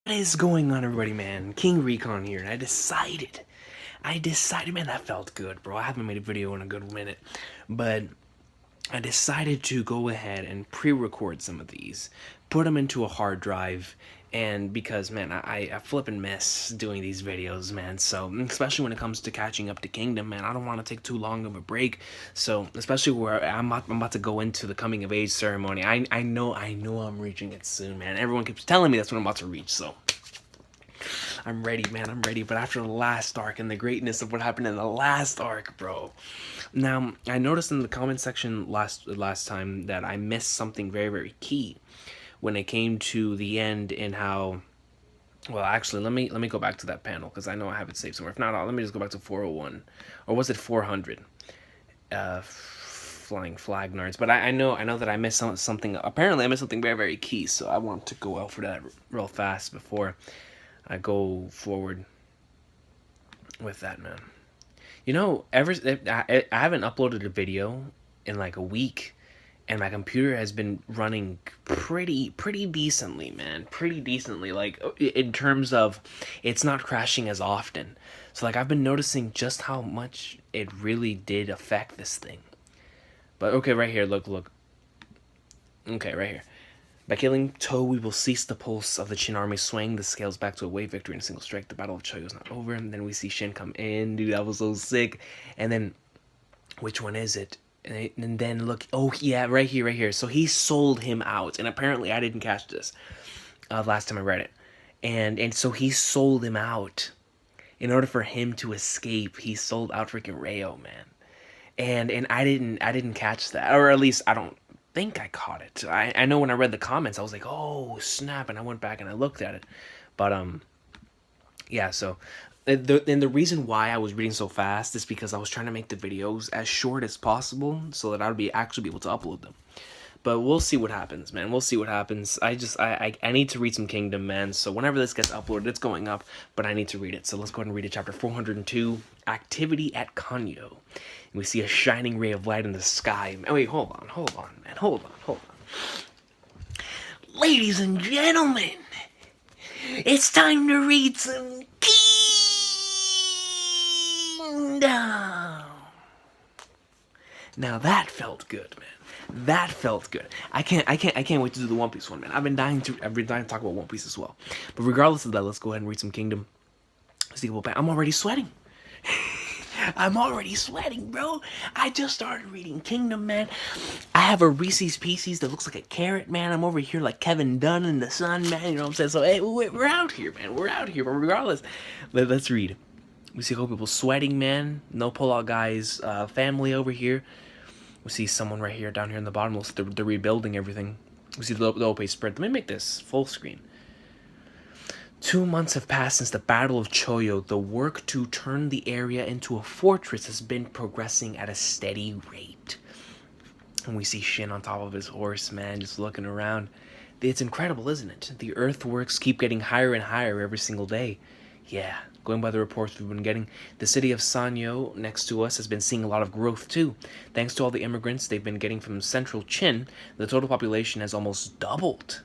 What is going on, everybody, man? King Recon here, and I decided, man, that felt good, bro. I haven't made a video in a good minute, but I decided to go ahead and pre-record some of these, put them into a hard drive, and because, man, I flip and miss doing these videos, man, so, especially when it comes to catching up to Kingdom, man, I don't want to take too long of a break, so, especially where I'm about to go into the coming of age ceremony, I know I'm reaching it soon, man. Everyone keeps telling me that's what I'm about to reach, so I'm ready, man. I'm ready. But after the last arc and the greatness of what happened in the last arc, bro. Now, I noticed in the comment section last time that I missed something very key when it came to the end and how. Well, actually, let me go back to that panel because I know I have it saved somewhere. If not, let me just go back to 401, or was it 400? Flying flag nerds. But I know that I missed something. Apparently, I missed something very key. So I want to go out for that real fast before I go forward with that, man. You know, I haven't uploaded a video in like a week, and my computer has been running pretty decently, man. Pretty decently, like in terms of it's not crashing as often. So like I've been noticing just how much it really did affect this thing. But okay, right here, look. Okay, right here. By killing Toh, we will cease the pulse of the Qin army swing the scales back to a wave victory in a single strike. The Battle of Choyo is not over. And then we see Shin come in. Dude, that was so sick. And then, which one is it? And then look, oh yeah, right here. So he sold him out. And apparently I didn't catch this last time I read it. And so he sold him out. In order for him to escape, he sold out freaking Rayo, man. And I didn't catch that. Or at least I don't think I caught it. I know when I read the comments, I was like, oh snap, and I went back and I looked at it. But yeah. So the reason why I was reading so fast is because I was trying to make the videos as short as possible so that I would actually be able to upload them. But we'll see what happens, man. We'll see what happens. I need to read some Kingdom, man. So whenever this gets uploaded, it's going up, but I need to read it. So let's go ahead and read it. Chapter 402, Activity at Kanyo. And we see a shining ray of light in the sky. Oh, wait, hold on, man. Hold on. Ladies and gentlemen, it's time to read some Kingdom. Now that felt good, man. That felt good. I can't wait to do the One Piece one, man. I've been dying to talk about One Piece as well. But regardless of that, let's go ahead and read some Kingdom. I'm already sweating. I'm already sweating, bro. I just started reading Kingdom, man. I have a Reese's Pieces that looks like a carrot, man. I'm over here like Kevin Dunn in the sun, man. You know what I'm saying? So hey, we're out here, man. We're out here. But regardless, let's read. We see a couple people sweating, man. No pull-out guys. Family over here. We see someone right here, down here in the bottom. Looks like they're rebuilding everything. We see the Ope spread. Let me make this full screen. 2 months have passed since the Battle of Choyo. The work to turn the area into a fortress has been progressing at a steady rate. And we see Shin on top of his horse, man, just looking around. It's incredible, isn't it? The earthworks keep getting higher and higher every single day. Yeah, going by the reports we've been getting, the city of Sanyo next to us has been seeing a lot of growth too. Thanks to all the immigrants they've been getting from central Qin, the total population has almost doubled.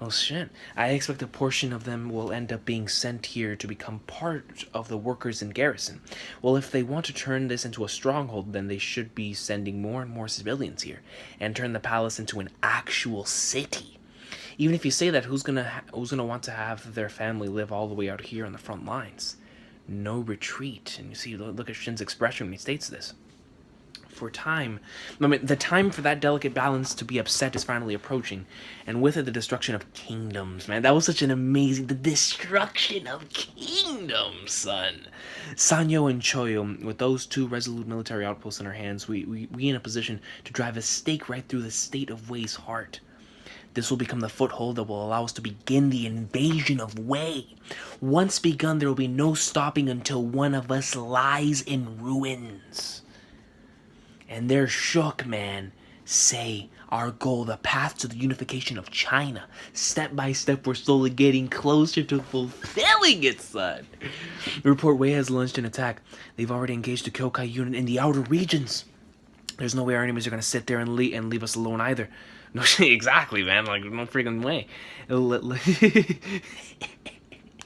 Oh shit. I expect a portion of them will end up being sent here to become part of the workers in garrison. Well, if they want to turn this into a stronghold, then they should be sending more and more civilians here and turn the palace into an actual city. Even if you say that, who's gonna want to have their family live all the way out here on the front lines? No retreat. And you see, look at Shin's expression when he states this. The time for that delicate balance to be upset is finally approaching, and with it the destruction of kingdoms, man. That was such an amazing, the destruction of kingdoms, son. Sanyo and Choyo, with those two resolute military outposts in our hands, we in a position to drive a stake right through the state of Wei's heart. This will become the foothold that will allow us to begin the invasion of Wei. Once begun, there will be no stopping until one of us lies in ruins. And they're shook, man. Say, our goal, the path to the unification of China. Step by step, we're slowly getting closer to fulfilling it, son. The report Wei has launched an attack. They've already engaged the Kyokai unit in the outer regions. There's no way our enemies are going to sit there and leave us alone either. No, exactly, man. Like, no freaking way.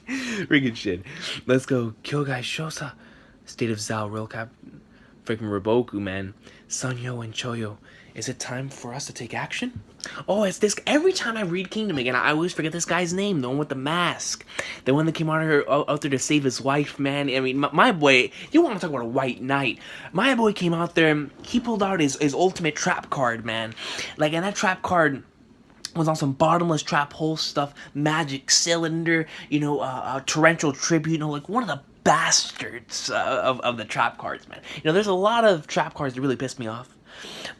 Freaking shit. Let's go. Kyogai Shosa. State of Zao, Real Cap. Freaking Riboku, man. Sanyo and Choyo. Is it time for us to take action? Oh, it's this. Every time I read Kingdom again, I always forget this guy's name. The one with the mask. The one that came out there to save his wife, man. I mean, my boy, you want to talk about a white knight. My boy came out there, he pulled out his ultimate trap card, man. Like, and that trap card was on some bottomless trap hole stuff, magic cylinder, torrential tribute, like one of the bastards of the trap cards, man. There's a lot of trap cards that really piss me off.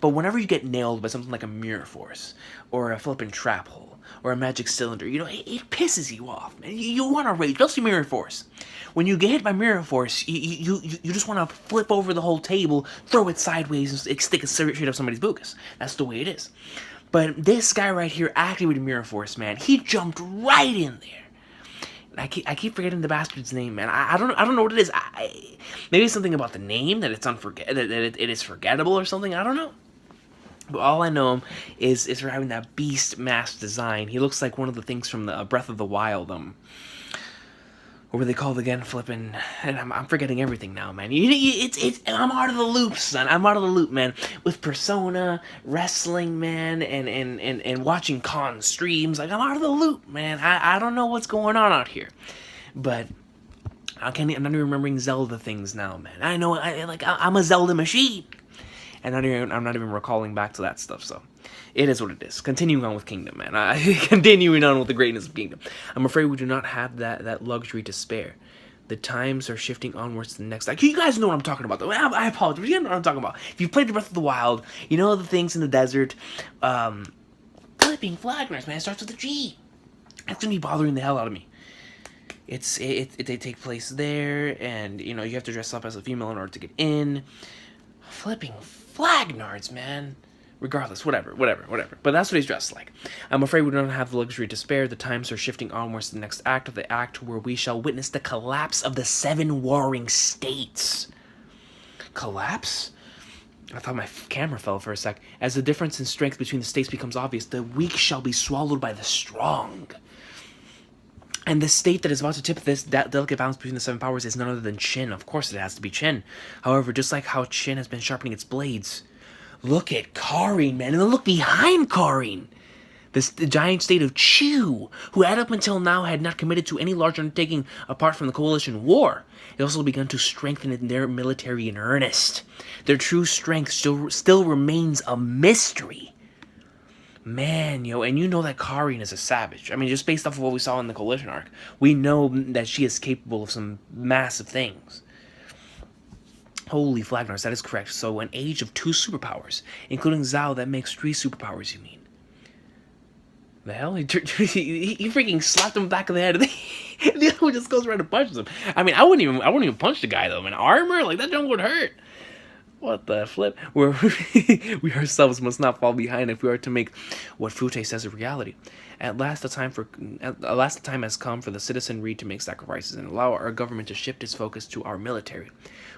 But whenever you get nailed by something like a mirror force, or a flippin' trap hole, or a magic cylinder, it pisses you off, man. You want to rage, just mirror force. When you get hit by mirror force, you just want to flip over the whole table, throw it sideways, and stick it straight up somebody's bucus. That's the way it is. But this guy right here activated mirror force, man. He jumped right in there. I keep forgetting the bastard's name, man. I don't know what it is. Maybe it's something about the name that it is forgettable or something. I don't know. But all I know is for having that beast mask design. He looks like one of the things from the Breath of the Wild. What were they called again? Flipping, and I'm forgetting everything now, man. I'm out of the loop, son. I'm out of the loop, man. With Persona, wrestling, man, and watching con streams, like I'm out of the loop, man. I don't know what's going on out here, but I'm not even remembering Zelda things now, man. I know, I'm a Zelda machine, and I'm not even recalling back to that stuff. So it is what it is. Continuing on with Kingdom, man. Continuing on with the greatness of Kingdom. I'm afraid we do not have that luxury to spare. The times are shifting onwards to the next. Like, you guys know what I'm talking about, though. I apologize, but you know what I'm talking about. If you've played the Breath of the Wild, you know the things in the desert. Flipping Flagners, man. It starts with a G. That's gonna be bothering the hell out of me. They take place there, and you have to dress up as a female in order to get in. Flipping Flagnards, man. Regardless, whatever. But that's what he's dressed like. I'm afraid we don't have the luxury to spare. The times are shifting onwards to the next act of the act where we shall witness the collapse of the 7 warring states. Collapse? I thought my camera fell for a sec. As the difference in strength between the states becomes obvious, the weak shall be swallowed by the strong. And the state that is about to tip this delicate balance between the 7 powers is none other than Qin. Of course it has to be Qin. However, just like how Qin has been sharpening its blades, look at Karin, man, and then look behind Karin. The giant state of Chu, who had up until now had not committed to any large undertaking apart from the coalition war. It also begun to strengthen their military in earnest. Their true strength still remains a mystery. Man, and you know that Karin is a savage. I mean, just based off of what we saw in the coalition arc, we know that she is capable of some massive things. Holy Flagnars, that is correct. So an age of 2 superpowers, including Zao, that makes 3 superpowers, you mean? The hell? He freaking slapped him back of the head. The other one just goes around and punches him. I mean, I wouldn't even punch the guy, though, man. Armor? Like, that junk would hurt. What the flip? We ourselves must not fall behind if we are to make what Fute says a reality. At last, the time has come for the citizenry to make sacrifices and allow our government to shift its focus to our military.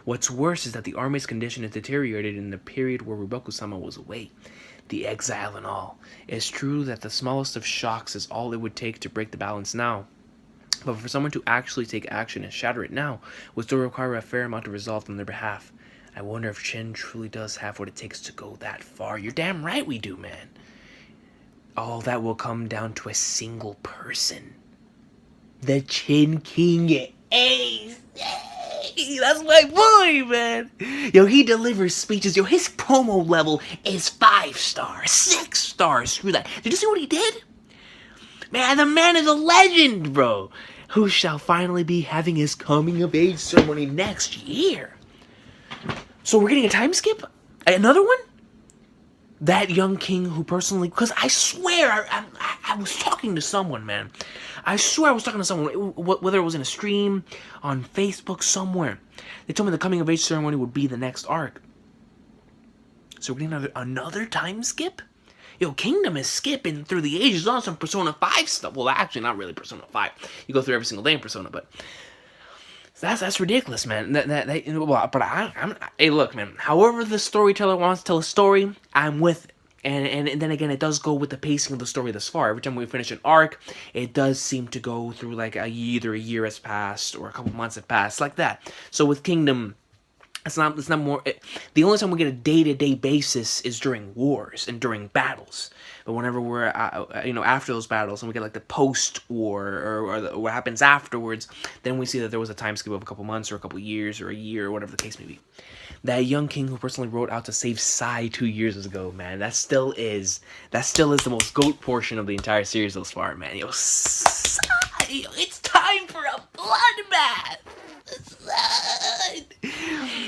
What's worse is that the army's condition has deteriorated in the period where Riboku-sama was away. The exile and all. It's true that the smallest of shocks is all it would take to break the balance now. But for someone to actually take action and shatter it now would still require a fair amount of resolve on their behalf. I wonder if Qin truly does have what it takes to go that far. You're damn right we do, man. All that will come down to a single person. The Qin King Ace. That's my boy, man. He delivers speeches. His promo level is 5 stars, 6 stars. Screw that. Did you see what he did? Man, the man is a legend, bro. Who shall finally be having his coming of age ceremony next year. So we're getting a time skip? Another one? That young king who personally... Because I swear, I was talking to someone, man. I swear I was talking to someone, whether it was in a stream, on Facebook, somewhere. They told me the coming of age ceremony would be the next arc. So we're getting another time skip? Kingdom is skipping through the ages on some Persona 5 stuff. Well, actually, not really Persona 5. You go through every single day in Persona, but... That's ridiculous, man. Hey, look, man. However the storyteller wants to tell a story, I'm with it. And then again, it does go with the pacing of the story thus far. Every time we finish an arc, it does seem to go through like either a year has passed or a couple months have passed, like that. So with Kingdom, it's not more. The only time we get a day-to-day basis is during wars and during battles. But whenever we're after those battles and we get like the post-war or what happens afterwards, then we see that there was a time skip of a couple months or a couple years or a year or whatever the case may be. That young king who personally rode out to save Sai 2 years ago, man, that still is the most GOAT portion of the entire series thus far, man. Yo, Sai, it's time for a bloodbath.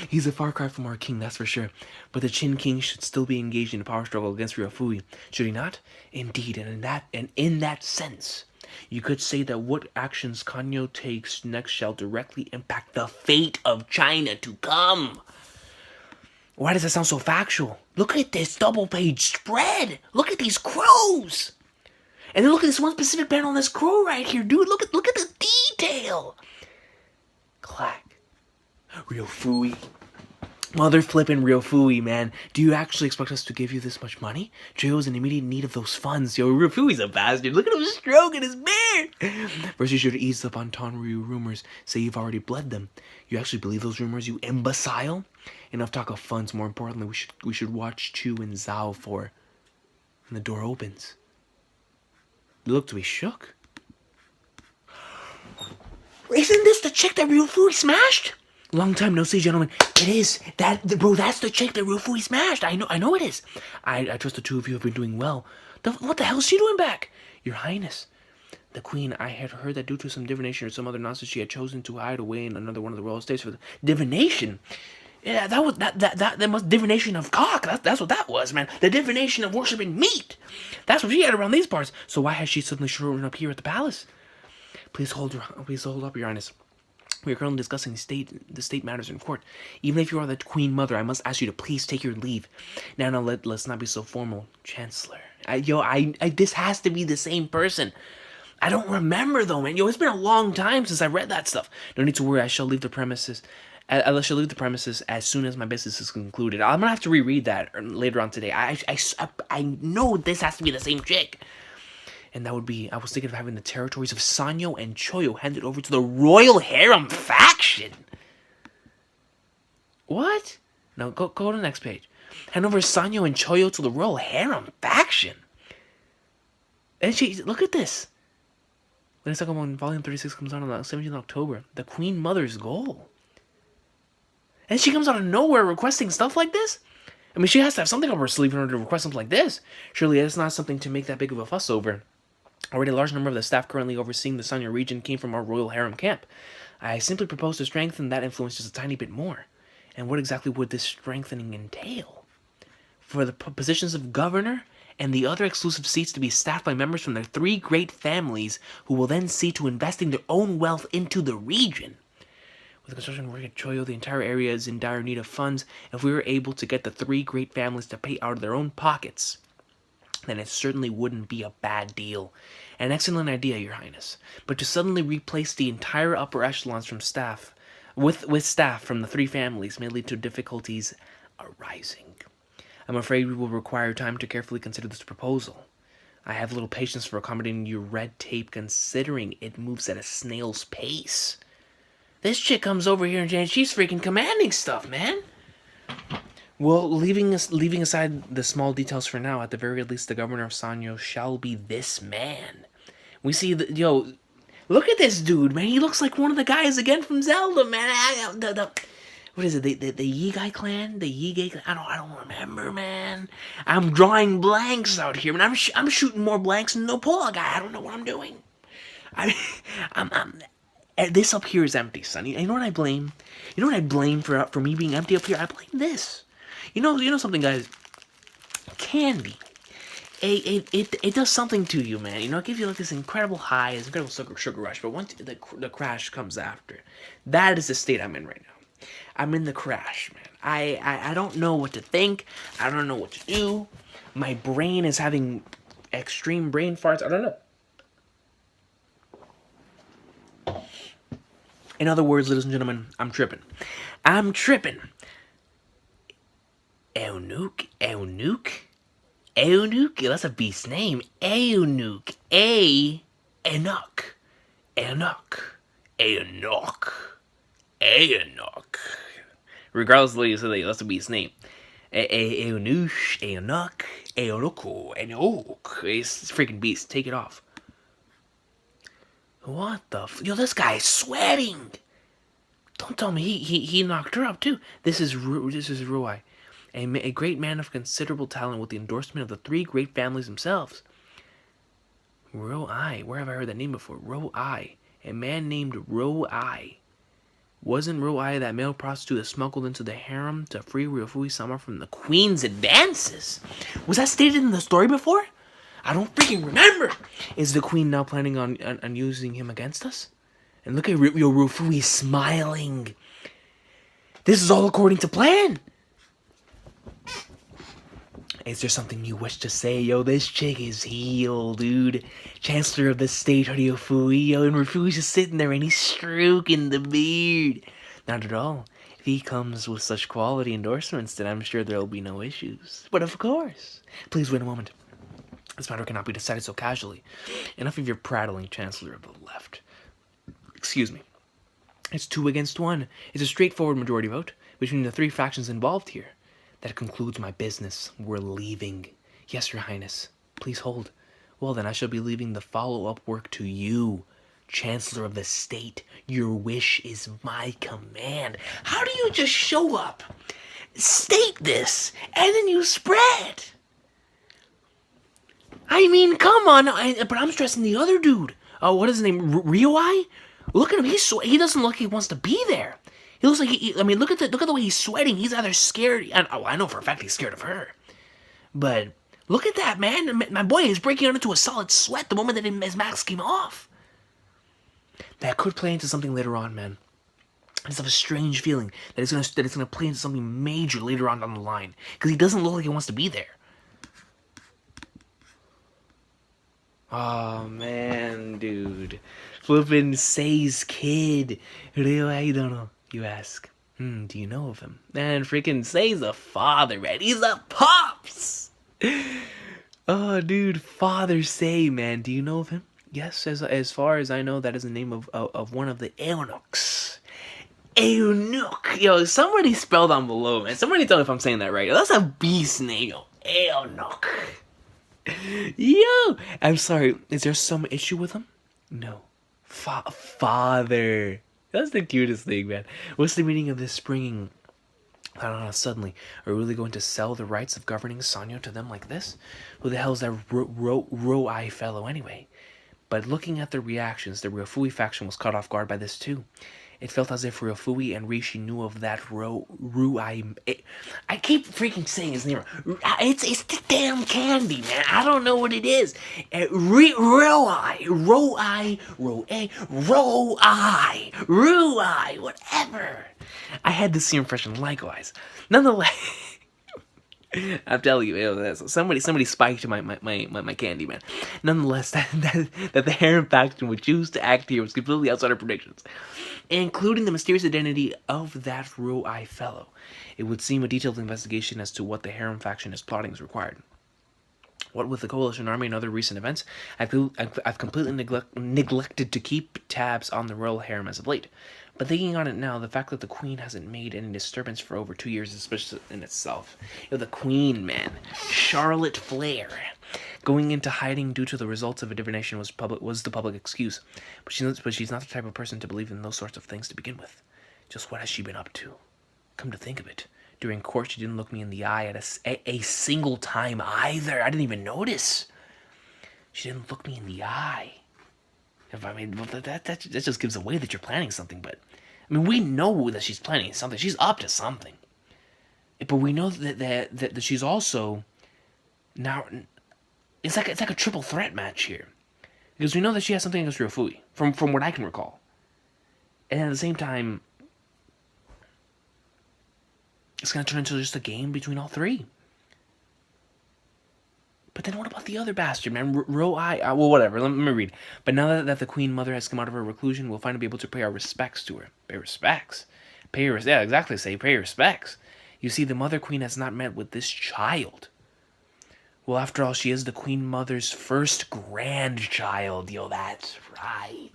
He's a far cry from our king, that's for sure. But the Qin king should still be engaged in a power struggle against Ryufui, should he not? Indeed, and in that sense, you could say that what actions Kanyo takes next shall directly impact the fate of China to come. Why does that sound so factual? Look at this double-page spread. Look at these crows. And then look at this one specific panel on this crow right here, dude. Look at the detail. Clack. Ryufui. Mother flippin' Ryufui, man. Do you actually expect us to give you this much money? Joyo's in immediate need of those funds. Yo, Ryofui's a bastard. Look at him stroking his beard. First, you should ease up on Tonryu rumors. Say you've already bled them. You actually believe those rumors, you imbecile? Enough talk of funds. More importantly, we should watch Chu and Zhao for. And the door opens. They look to be shook. Isn't this the chick that Ryufui smashed? Long time no see, gentlemen. It is. Bro, that's the chick that Ryufui smashed. I know it is. I trust the two of you have been doing well. What the hell is she doing back? Your Highness. The Queen, I had heard that due to some divination or some other nonsense, she had chosen to hide away in another one of the royal estates for the divination. Yeah, that must divination of cock. That's what that was, man. The divination of worshiping meat. That's what she had around these parts. So why has she suddenly shown up here at the palace? Please hold up, Your Highness. We are currently discussing the state matters in court. Even if you are the Queen Mother, I must ask you to please take your leave. Now, let's not be so formal, Chancellor. This has to be the same person. I don't remember though, man. It's been a long time since I read that stuff. No need to worry. I shall leave the premises. I shall leave the premises as soon as my business is concluded. I'm gonna have to reread that later on today. I know this has to be the same chick. And that would be, I was thinking of having the territories of Sanyo and Choyo handed over to the Royal Harem faction. What? No, go to the next page. Hand over Sanyo and Choyo to the Royal Harem faction. And look at this. When it's on volume 36 comes out on the 17th of October. The Queen Mother's goal. And she comes out of nowhere requesting stuff like this? I mean, she has to have something up her sleeve in order to request something like this. Surely it's not something to make that big of a fuss over. Already a large number of the staff currently overseeing the Sanyo region came from our Royal Harem camp. I simply propose to strengthen that influence just a tiny bit more. And what exactly would this strengthening entail? For the positions of governor and the other exclusive seats to be staffed by members from their three great families who will then see to investing their own wealth into the region. With the construction work at Choyo, the entire area is in dire need of funds. If we were able to get the three great families to pay out of their own pockets, then it certainly wouldn't be a bad deal. An excellent idea, Your Highness. But to suddenly replace the entire upper echelons from staff, with staff from the three families may lead to difficulties arising. I'm afraid we will require time to carefully consider this proposal. I have little patience for accommodating your red tape considering it moves at a snail's pace. This chick comes over here and she's freaking commanding stuff, man. Well, leaving aside the small details for now, at the very least, the governor of Sanyo shall be this man. We see look at this dude, man. He looks like one of the guys again from Zelda, man. What is it? The Yigai clan? The Yigai clan? I don't remember, man. I'm drawing blanks out here, man. I'm shooting more blanks than no Pola guy. I don't know what I'm doing. This up here is empty, son. You know what I blame? You know what I blame for me being empty up here? I blame this. You know something, guys. Candy. It does something to you, man. It gives you like this incredible high, this incredible sugar rush. But once the crash comes after, that is the state I'm in right now. I'm in the crash, man. I don't know what to think. I don't know what to do. My brain is having extreme brain farts. I don't know. In other words, ladies and gentlemen, I'm tripping. I'm tripping. El Nuke. Eunuk, that's a beast name. Eunuk. Enoch. Enoch. Enoch. Enoch. Regardless of what you say, that's a beast's name. Eunuch, Enoch, Eunucho, Enoch. It's a freaking beast. Take it off. What the yo, this guy's sweating. Don't tell me he knocked her up too. This is Ruai, a great man of considerable talent with the endorsement of the three great families themselves. Ruai, where have I heard that name before? Ruai, a man named Ruai. Wasn't Ruai that male prostitute that smuggled into the harem to free Ryufui Sama from the queen's advances? Was that stated in the story before? I don't freaking remember. Is the queen now planning on using him against us? And look at Ryufui smiling. This is all according to plan. Is there something you wish to say? Yo, this chick is healed, dude. Chancellor of the state, Ryufui. Yo, and Ryufui's just sitting there and he's stroking the beard. Not at all. If he comes with such quality endorsements, then I'm sure there'll be no issues. But of course. Please wait a moment. This matter cannot be decided so casually. Enough of your prattling, Chancellor of the left. Excuse me. It's 2 against 1. It's a straightforward majority vote between the 3 factions involved here. That concludes my business. We're leaving. Yes, Your Highness. Please hold. Well, then I shall be leaving the follow-up work to you, Chancellor of the State. Your wish is my command. How do you just show up, state this, and then you spread? I mean, come on. But I'm stressing the other dude. What is his name? Ryuai? Look at him. He doesn't look like he wants to be there. He looks like look at the way he's sweating. He's either scared. I know for a fact he's scared of her. But look at that, man. My boy is breaking out into a solid sweat the moment that his mask came off. That could play into something later on, man. I just have a strange feeling that it's gonna play into something major later on down the line because he doesn't look like he wants to be there. Oh man, dude, flippin' Say's kid. I don't know. You ask. Do you know of him? Man, freaking Say's a father, man. He's a pops. Oh, dude, Father Say, man. Do you know of him? Yes, as far as I know, that is the name of one of the eunuchs. Eunuch. Yo, somebody spell down below, man. Somebody tell me if I'm saying that right. That's a beast name, yo. Eunuch. Yo, I'm sorry. Is there some issue with him? No. Father. That's the cutest thing, man. What's the meaning of this springing? I don't know, suddenly. Are we really going to sell the rights of governing Sanyo to them like this? Who the hell is that Ruai fellow anyway? But looking at the reactions, the Ryufui faction was caught off guard by this too. It felt as if Ryufui and Rishi knew of that Ruai. I keep freaking saying his name. It's the damn candy, man. I don't know what it is. Ruai, whatever. I had the same impression likewise. Nonetheless. I'm telling you, somebody spiked my candy, man. Nonetheless, that the harem faction would choose to act here was completely outside our predictions, including the mysterious identity of that Ruai fellow. It would seem a detailed investigation as to what the harem faction is plotting is required. What with the coalition army and other recent events, I've completely neglected to keep tabs on the royal harem as of late. But thinking on it now, the fact that the queen hasn't made any disturbance for over 2 years is suspicious in itself. The queen, man, Charlotte Flair, going into hiding due to the results of a divination was the public excuse. But she's not the type of person to believe in those sorts of things to begin with. Just what has she been up to? Come to think of it, during court she didn't look me in the eye at a single time either. I didn't even notice. She didn't look me in the eye. I mean, that just gives away that you're planning something, but I mean, we know that she's planning something. She's up to something. But we know that she's also now. It's like a triple threat match here, because we know that she has something against Ryufui, from what I can recall, and at the same time, it's gonna turn into just a game between all three. But then what about the other bastard, man? Well, whatever, let me read. But now that the Queen Mother has come out of her reclusion, we'll finally be able to pay our respects to her. Pay respects? Yeah, exactly, pay respects. You see, the Mother Queen has not met with this child. Well, after all, she is the Queen Mother's first grandchild. Yo, that's right.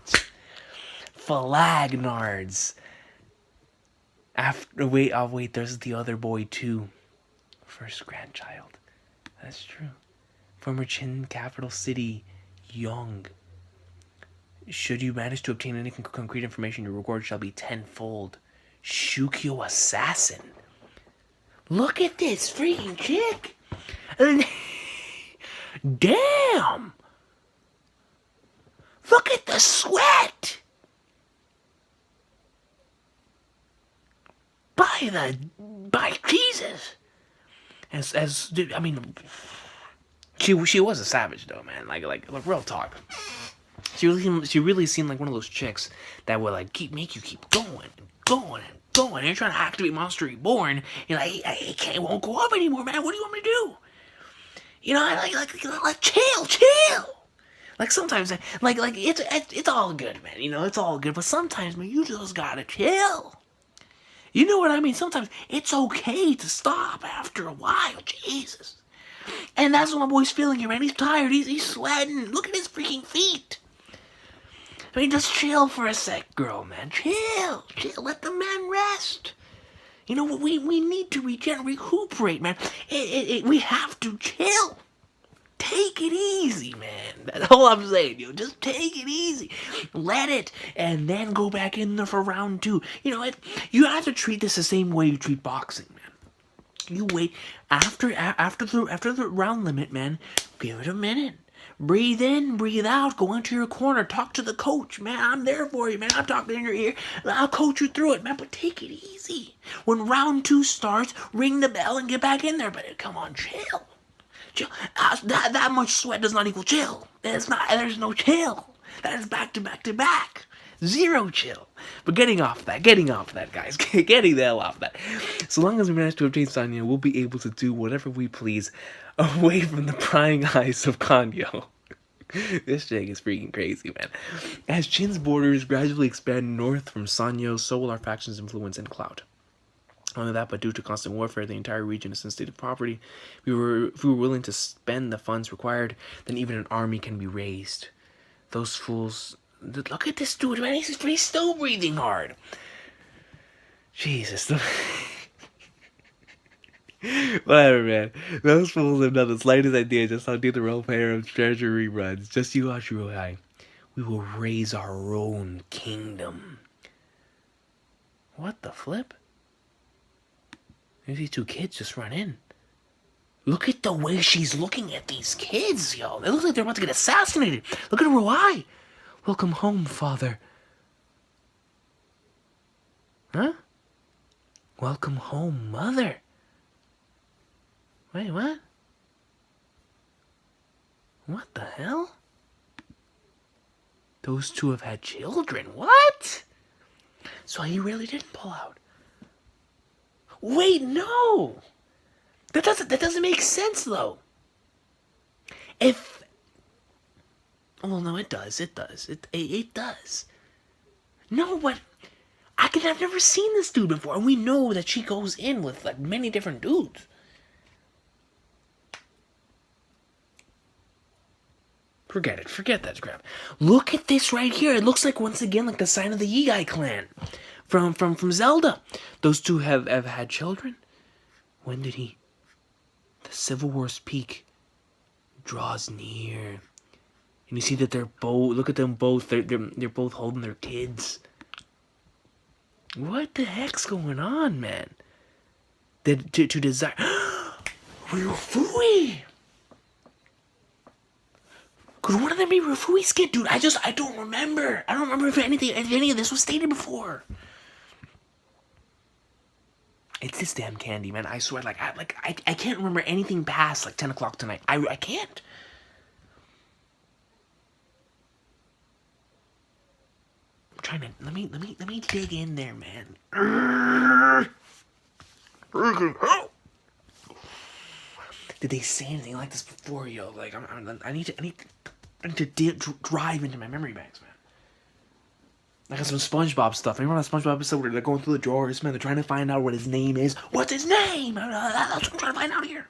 Falagnards. Wait, there's the other boy too. First grandchild. That's true. Former Qin capital city, Young. Should you manage to obtain any concrete information, your reward shall be tenfold. Shukyo Assassin. Look at this freaking chick. Damn. Look at the sweat. By Jesus. I mean, she was a savage though, man. Like real talk. She really seemed like one of those chicks that would like make you keep going and going and going. And you're trying to activate Monster Reborn. You're like, it won't go up anymore, man. What do you want me to do? You know, like chill. Like sometimes, like it's all good, man. You know, it's all good. But sometimes, man, you just gotta chill. You know what I mean? Sometimes it's okay to stop after a while. Jesus. And that's what my boy's feeling here, man. He's tired. He's sweating. Look at his freaking feet. I mean, just chill for a sec, girl, man. Chill. Let the man rest. You know what? We need to recuperate, man. We have to chill. Take it easy, man. That's all I'm saying, yo. Just take it easy. Let it, and then go back in there for round 2. You know what? You have to treat this the same way you treat boxing, man. You wait after the round limit, man. Give it a minute. Breathe in, breathe out. Go into your corner. Talk to the coach, man. I'm there for you, man. I'm talking in your ear. I'll coach you through it, man. But take it easy. When round 2 starts, ring the bell and get back in there. But come on, chill. That much sweat does not equal chill. There's no chill. That is back to back to back. Zero chill. But getting off that, guys. Getting the hell off that. So long as we manage to obtain Sanyo, we'll be able to do whatever we please away from the prying eyes of Kanyo. This chick is freaking crazy, man. As Qin's borders gradually expand north from Sanyo, so will our faction's influence and clout. Only that, but due to constant warfare, the entire region is in state of poverty. If we were willing to spend the funds required, then even an army can be raised. Those fools... Look at this dude, man. He's still breathing hard. Jesus. Whatever, man. Those fools have not the slightest idea just how deep the role player of treasury runs. Just you watch real high. We will raise our own kingdom. What the flip? Maybe these 2 kids just run in. Look at the way she's looking at these kids, yo. It looks like they're about to get assassinated. Look at her eye. Welcome home, father. Huh? Welcome home, mother. Wait, what? What the hell? Those 2 have had children. What? So he really didn't pull out. Wait, no. That doesn't make sense though. Well, no, it does. It does. No, but I've never seen this dude before, and we know that she goes in with like many different dudes. Forget that crap. Look at this right here. It looks like once again like the sign of the Yigai clan from Zelda. Those 2 have had children. When did he? The Civil War's peak draws near. And you see that they're both, look at them both, they're both holding their kids. What the heck's going on, man? To desire... Ryufui! Could one of them be Ryufui's kid? Dude, I don't remember. I don't remember if any of this was stated before. It's this damn candy, man. I swear, I can't remember anything past, 10 o'clock tonight. I can't. Trying to let me dig in there, man. Did they say anything like this before, yo? Like I need to drive into my memory banks, man. Like some SpongeBob stuff. Remember that SpongeBob episode where they're going through the drawers, man? They're trying to find out what his name is. What's his name? That's what I'm trying to find out here.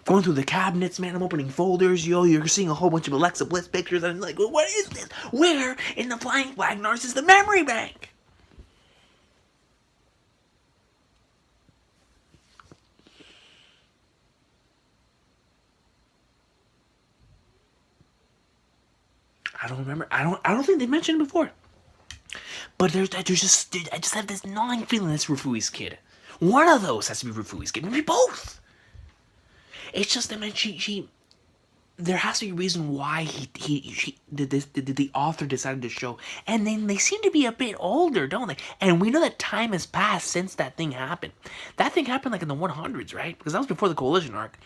Going through the cabinets, man. I'm opening folders, yo. You're seeing a whole bunch of Alexa Bliss pictures. And I'm like, well, what is this? Where in the Flying Flag Nars is the memory bank? I don't remember. I don't think they mentioned it before. But I just have this gnawing feeling that's Rufui's kid. One of those has to be Rufui's kid. Maybe both. It's just that, man, there has to be a reason why the author decided to show. And then they seem to be a bit older, don't they? And we know that time has passed since that thing happened. That thing happened like in the 100s, right? Because that was before the Coalition arc.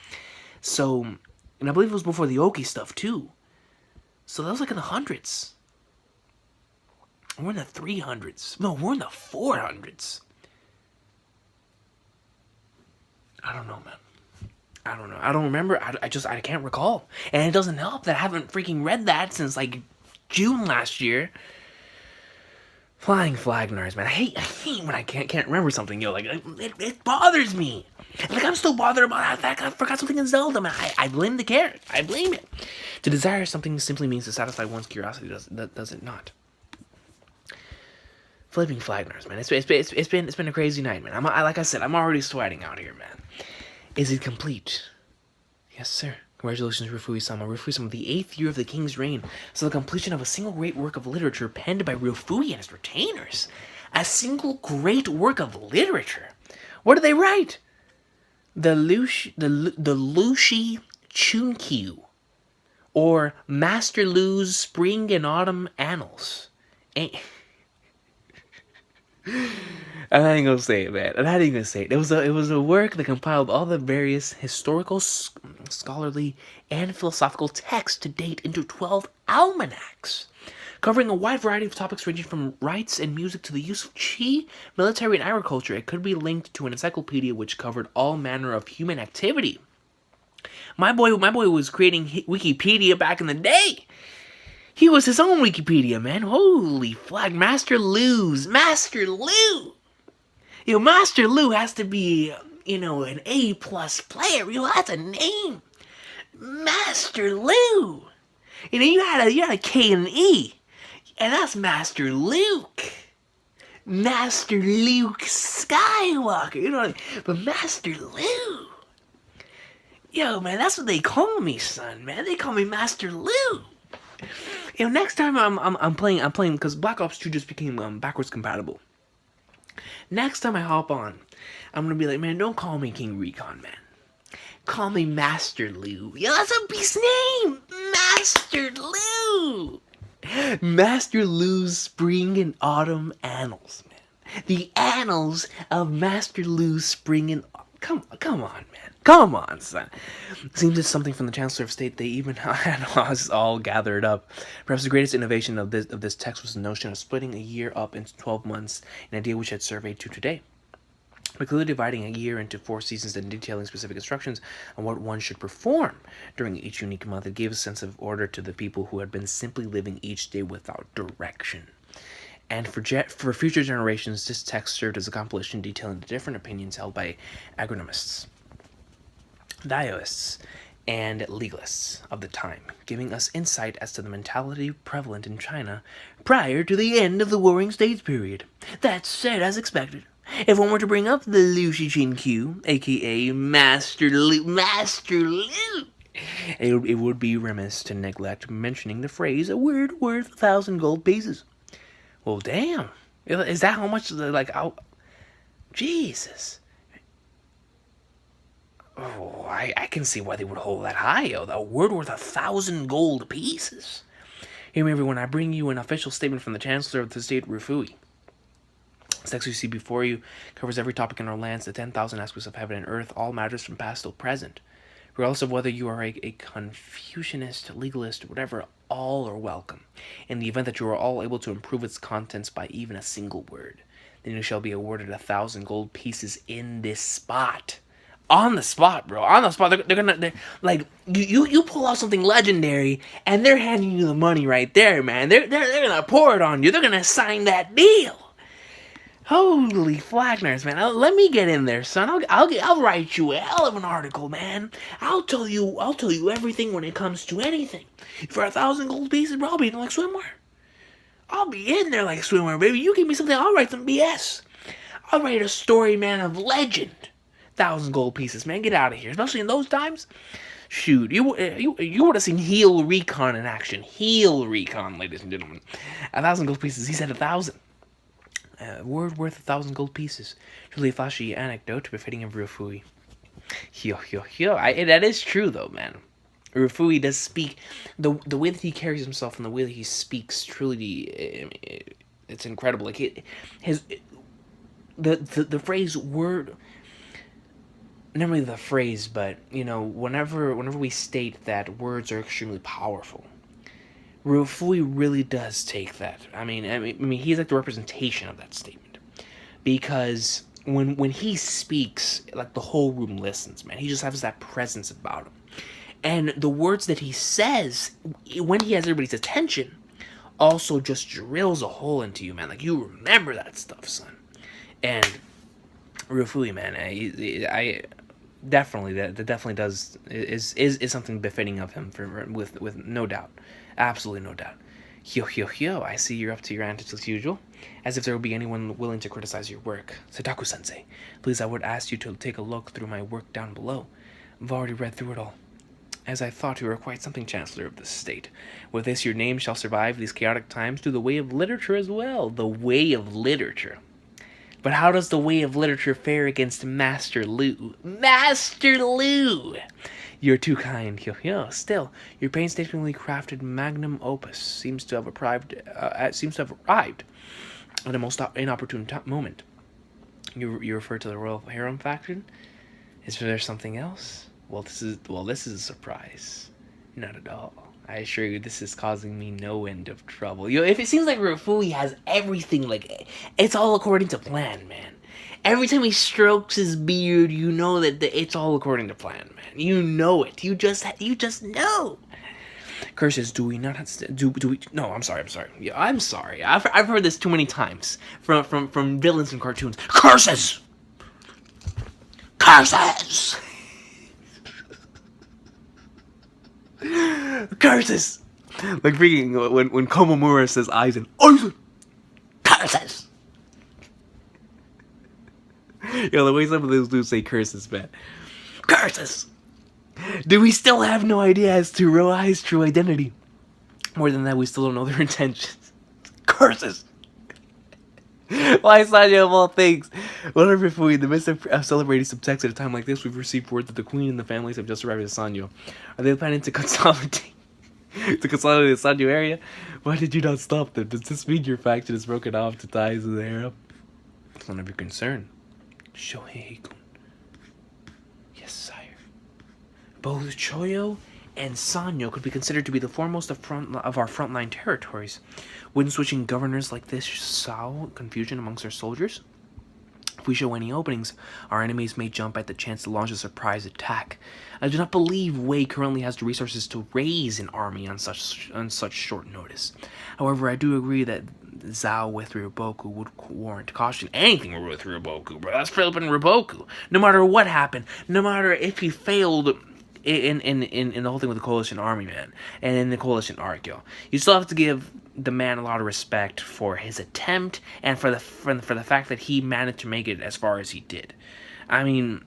So, and I believe it was before the Oki stuff too. So that was like in the hundreds. We're in the 300s. No, we're in the 400s. I don't know, man. I don't know. I don't remember. I can't recall. And it doesn't help that I haven't freaking read that since like June last year. Flying Flag Nars, man. I hate when I can't remember something, yo. Like, it bothers me. Like, I'm still bothered about how that I forgot something in Zelda, man. I blame the carrot. I blame it. To desire something simply means to satisfy one's curiosity, does it not? Flipping Flag Nars, man. It's been a crazy night, man. Like I said, I'm already sweating out here, man. Is it complete? Yes, sir. Congratulations, Rufui-sama. Rufui-sama, the 8th year of the king's reign, so the completion of a single great work of literature penned by Rufui and his retainers. A single great work of literature. What did they write? The Lushi Chunkyu, or Master Lu's Spring and Autumn Annals. I'm not even gonna say it, man. I'm not even gonna say it. It was a work that compiled all the various historical, scholarly, and philosophical texts to date into 12 almanacs, covering a wide variety of topics ranging from rites and music to the use of chi, military, and agriculture. It could be linked to an encyclopedia which covered all manner of human activity. My boy was creating Wikipedia back in the day. He was his own Wikipedia, man. Holy flag. Master Lu. Yo, Master Lu has to be, an A-plus player. Yo, that's a name. Master Lu. You had a K and an E. And that's Master Luke. Master Luke Skywalker. You know what I mean? But Master Lu. Yo, man, that's what they call me, son, man. They call me Master Lu. Next time I'm playing because Black Ops 2 just became backwards compatible. Next time I hop on, I'm gonna be like, man, don't call me King Recon, man. Call me Master Lu. Yo, that's a beast name, Master Lu. Master Lu's Spring and Autumn Annals, man. The annals of Master Lu's Spring and Come on, man. Come on, son. Seems it's something from the Chancellor of State they even had all gathered up. Perhaps the greatest innovation of this text was the notion of splitting a year up into 12 months, an idea which had surveyed to today. By clearly dividing a year into 4 seasons and detailing specific instructions on what one should perform during each unique month, it gave a sense of order to the people who had been simply living each day without direction. And for future generations, this text served as a compilation detailing the different opinions held by agronomists, Daoists, and legalists of the time, giving us insight as to the mentality prevalent in China prior to the end of the Warring States period. That said, as expected, if one were to bring up the Lu Shiqin, aka Master Lu, it would be remiss to neglect mentioning the phrase, a word worth 1,000 gold pieces. Well, damn. Is that how much, Jesus. Oh, I can see why they would hold that high, yo. A word worth 1,000 gold pieces. Hear me, everyone. I bring you an official statement from the Chancellor of the State, Rufui. The text you see before you covers every topic in our lands, the 10,000 aspects of heaven and earth, all matters from past till present. Regardless of whether you are a Confucianist, legalist, whatever, all are welcome. In the event that you are all able to improve its contents by even a single word, then you shall be awarded 1,000 gold pieces in this spot. On the spot, bro. On the spot. You pull out something legendary, and they're handing you the money right there, man. They're gonna pour it on you. They're gonna sign that deal. Holy flagners, man! Let me get in there, son. I'll write you a hell of an article, man. I'll tell you everything when it comes to anything. For 1,000 gold pieces, bro, I'll be in like swimwear. I'll be in there like swimwear, baby. You give me something, I'll write some BS. I'll write a story, man, of legend. 1,000 gold pieces, man. Get out of here. Especially in those times. Shoot, you would have seen Heel Recon in action. Heel Recon, ladies and gentlemen. 1,000 gold pieces. He said 1,000. Word worth 1,000 gold pieces. Truly a flashy anecdote befitting of Ryufui. That is true though, man. Ryufui does speak the way that he carries himself and the way that he speaks. Truly, it's incredible. Like the phrase word. Not really the phrase, but whenever we state that words are extremely powerful, Ryufui really does take that. I mean, he's like the representation of that statement, because when he speaks, like the whole room listens, man. He just has that presence about him, and the words that he says when he has everybody's attention, also just drills a hole into you, man. Like you remember that stuff, son. And Ryufui, man, I definitely that definitely does is something befitting of him with no doubt, absolutely no doubt. Hyo, I see you're up to your antics as usual. As if there would be anyone willing to criticize your work. Sadaku-sensei, please, I would ask you to take a look through my work down below. I've already read through it all. As I thought you were quite something, Chancellor of this state. With this, your name shall survive these chaotic times through the way of literature as well. The way of literature. But how does the way of literature fare against Master Lu? Master Lu! You're too kind, Still, your painstakingly crafted magnum opus seems to have arrived at a most inopportune moment. You refer to the Royal Harem faction? Is there something else? Well, this is a surprise. Not at all. I assure you, this is causing me no end of trouble. If it seems like Ryufui has everything, like, it's all according to plan, man. Every time he strokes his beard, you know that it's all according to plan, man. You know it. You just know. Curses, do we not have to, do we? No, I'm sorry. Yeah, I'm sorry. I've heard this too many times from villains and cartoons. Curses. Curses. Curses. Like freaking when Komamura says Aizen. Aizen. Curses. The way some of those dudes say curses, man. Curses! Do we still have no idea as to Roai's true identity? More than that, we still don't know their intentions. Curses! Why Sanyo of all things? Wonder if we, in the midst of celebrating some text at a time like this, we've received word that the Queen and the families have just arrived at Sanyo. Are they planning to consolidate the Sanyo area? Why did you not stop them? Does this mean your faction is broken off to ties with the harem? It's none of your concern. Shohei-kun. Yes, sire. Both Choyo and Sanyo could be considered to be the foremost of our frontline territories. Wouldn't switching governors like this sow confusion amongst our soldiers? If we show any openings, our enemies may jump at the chance to launch a surprise attack. I do not believe Wei currently has the resources to raise an army on such short notice. However, I do agree that Zhao with Ryuboku would warrant caution. Anything with Ryuboku, bro. That's flipping Ryuboku. No matter what happened, no matter if he failed in the whole thing with the coalition army, man, and in the coalition arc, you still have to give the man a lot of respect for his attempt and for the fact that he managed to make it as far as he did. I mean,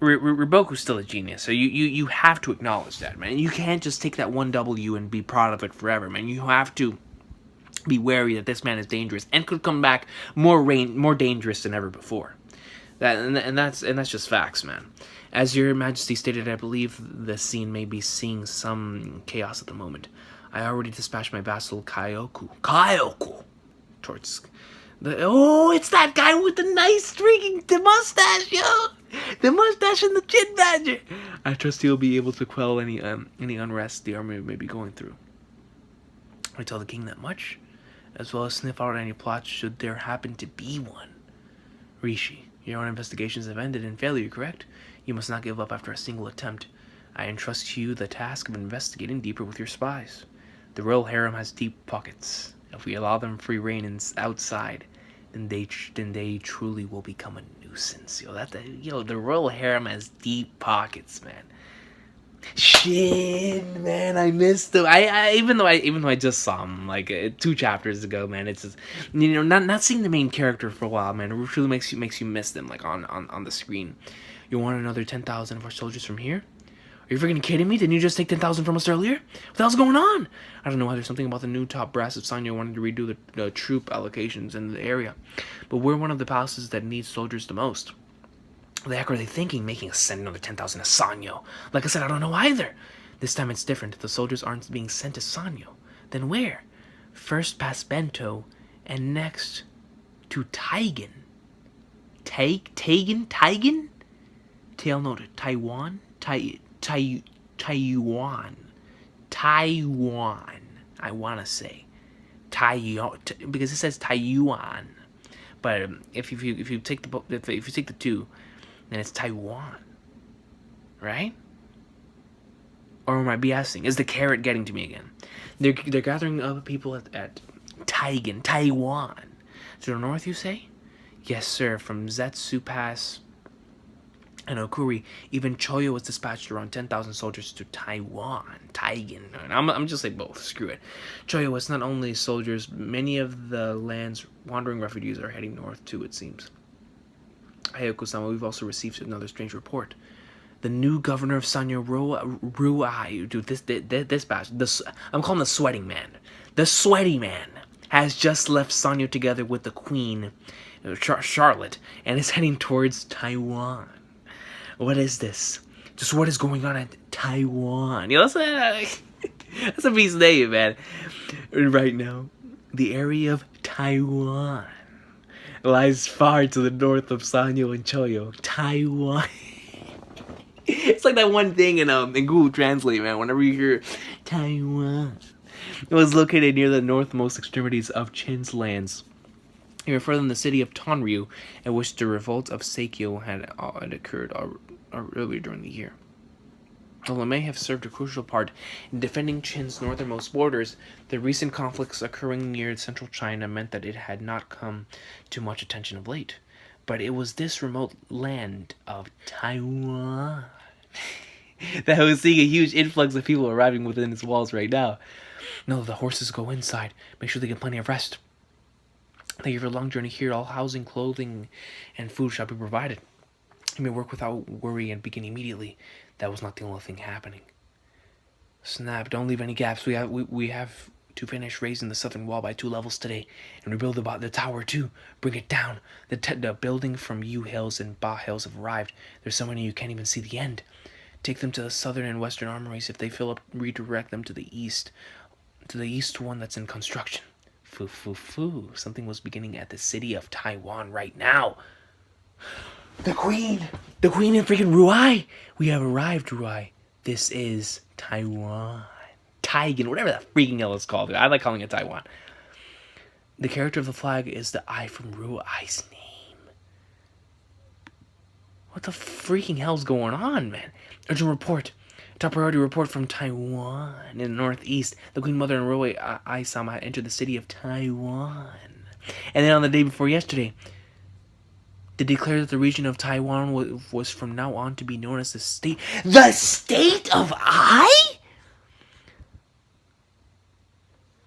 Ryuboku's still a genius, so you have to acknowledge that, man. You can't just take that one W and be proud of it forever, man. You have to be wary that this man is dangerous and could come back more dangerous than ever before. That's just facts, man. As your Majesty stated, I believe the scene may be seeing some chaos at the moment. I already dispatched my vassal Kyoku towards it's that guy with the nice the mustache, the mustache and the chin badger. I trust he'll be able to quell any unrest the army may be going through. I tell the king that much, as well as sniff out any plots should there happen to be one. Rishi, your own investigations have ended in failure, correct? You must not give up after a single attempt. I entrust to you the task of investigating deeper with your spies. The royal harem has deep pockets. If we allow them free rein outside, then they truly will become a nuisance. The royal harem has deep pockets, man. Shit, man, I missed them. Even though I just saw him like 2 chapters ago, man. It's just, not seeing the main character for a while, man. It really makes you miss them like on the screen. You want another 10,000 of our soldiers from here? Are you freaking kidding me? Didn't you just take 10,000 from us earlier? What the hell's going on? I don't know why there's something about the new top brass of Sanyo wanting to redo the troop allocations in the area, but we're one of the palaces that needs soldiers the most. The heck are they thinking, making us send another 10,000 to Sanyo? Like I said, I don't know either. This time it's different. The soldiers aren't being sent to Sanyo. Then where? First past Bento, and next to Taigen. Taigen? Tail noted. Taiwan? Taiwan. I want to say. Because it says Taiwan. But if you take the two, then it's Taiwan, right? Or am I BSing? Is the carrot getting to me again? They're gathering other people at Taigen, Taiwan. To the north, you say? Yes, sir. From Zetsu Pass and Okuri, even Choyo was dispatched around 10,000 soldiers to Taiwan, Taigen. I'm just saying both. Screw it. Choyo was not only soldiers. Many of the land's wandering refugees are heading north too. It seems. Hayako-sama, we've also received another strange report. The new governor of Sanyo, Ruai, dude, this bastard, I'm calling the sweating man. The sweaty man has just left Sanyo together with the queen, Charlotte, and is heading towards Taiwan. What is this? Just what is going on at Taiwan? That's a piece of name, man. Right now, the area of Taiwan lies far to the north of Sanyo and Choyo. Taiwan. It's like that one thing in Google Translate, man. Whenever you hear Taiwan, it was located near the northmost extremities of Qin's lands. Even further in the city of Tonryu, in which the revolt of Seikyo had occurred earlier during the year. Although it may have served a crucial part in defending Qin's northernmost borders, the recent conflicts occurring near central China meant that it had not come to much attention of late. But it was this remote land of Taiwan that was seeing a huge influx of people arriving within its walls right now. No, the horses go inside. Make sure they get plenty of rest. Thank you for a long journey here. All housing, clothing, and food shall be provided. You may work without worry and begin immediately. That was not the only thing happening. Snap, don't leave any gaps. We have to finish raising the southern wall by 2 levels today, and rebuild the tower too. Bring it down. The building from Yu Hills and Ba Hills have arrived. There's so many you can't even see the end. Take them to the southern and western armories. If they fill up, redirect them to the east one that's in construction. Foo. Something was beginning at the city of Taiwan right now. The queen in freaking Ruai. We have arrived, Ruai. This is Taiwan. Taigen, whatever that freaking hell is called. I like calling it Taiwan. The character of the flag is the I from Ruai's name. What the freaking hell's going on, man? Urgent report. Top priority report from Taiwan in the northeast. The Queen Mother and Ruai Ai-sama had entered the city of Taiwan. And then on the day before yesterday, they declared that the region of Taiwan was from now on to be known as the state. The state of Ai?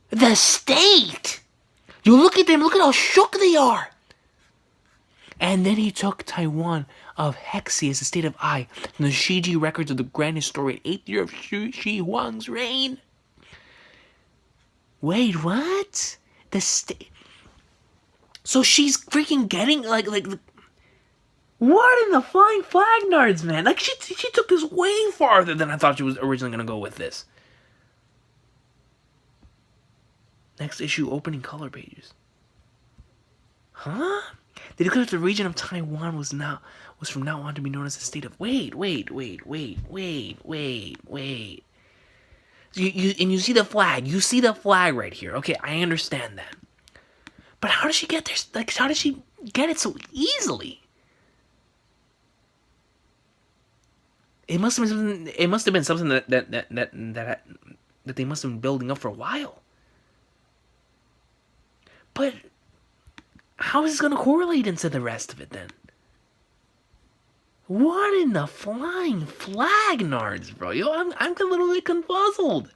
The state! You look at them, look at how shook they are. And then he took Taiwan of Hexi as the state of Ai from the Shiji records of the grand historian 8th year of Shi Huang's reign. Wait, what? The state... So she's freaking getting, like... What in the flying flag nards, man? Like, she took this way farther than I thought she was originally going to go with this. Next issue, opening color pages. Huh? They declared that the region of Taiwan was from now on to be known as the state of... Wait. You see the flag. You see the flag right here. Okay, I understand that. But how did she get there? Like, how did she get it so easily? It must have been something that they must have been building up for a while. But How is this gonna correlate into the rest of it then? What in the flying flag, Nards, bro? Yo, I'm a little bit confuzzled.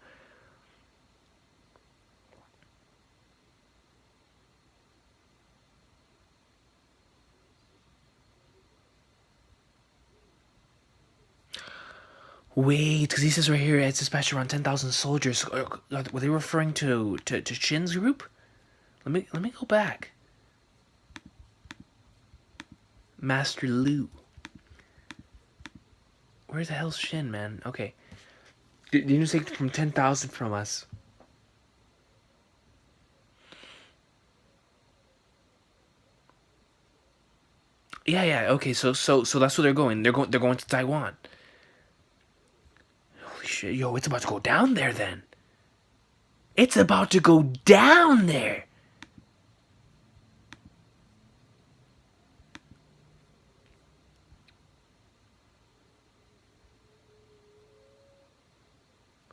Wait, because he says right here it's dispatched around 10,000 soldiers. Were they referring to Shin's group? Let me go back. Master Lu. Where the hell's Shin, man? Okay. Did you take from 10,000 from us? Yeah, yeah. Okay, so that's where they're going. They're going to Taiwan. Holy shit, yo, it's about to go down there then. It's about to go down there.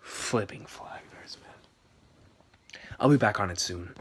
Flipping flaggers, man. I'll be back on it soon.